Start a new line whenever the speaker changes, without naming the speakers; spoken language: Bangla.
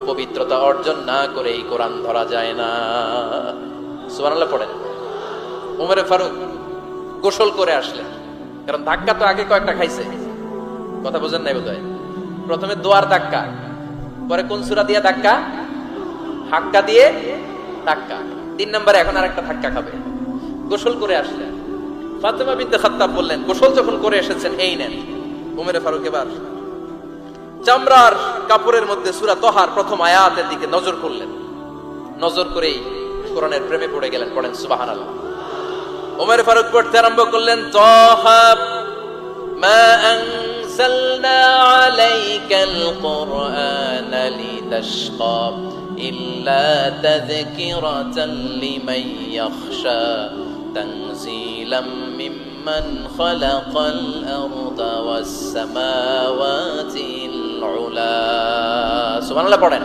পবিত্রতা অর্জন না করে এই কোরআন ধরা যায় না। সুবহানাল্লাহ পড়েন। উমরে ফারুক গোসল করে আসলেন, কারণ ধাক্কা তো আগে কয়েকটা খাইছে, কথা বোঝেন নাই বোধহয়। প্রথমে দোয়ার ধাক্কা, পরে কোন সূরা দিয়ে ধাক্কা, হাক্কা দিয়ে ধাক্কা, 3 নম্বরে এখন আরেকটা ধাক্কা খাবে। গোসল করে আসলেন, ফাতেমা বিনতে খাত্তাব বললেন, গোসল যখন করে এসেছেন এই নেন। উমরে ফারুক এবার চামড়ার কাপড়ের মধ্যে সূরা তহার প্রথম আয়াতের দিকে নজর করলেন, নজর করেই কোরআনের প্রেমে পড়ে গেলেন। পড়েন সুবহানাল্লাহ। ওমর ফারুক পড়তে আরম্ভ করলেন, তহা মা আনজালনা আলাইকাল কুরআনা লিতাশকা ইল্লা তাযকিরাতান লিমান ইয়াখশা তানজিলাম মিম্মান খালাকাল আরদা ওয়াস সামাওয়াতিল উলা। সুবহানাল্লাহ পড়েন।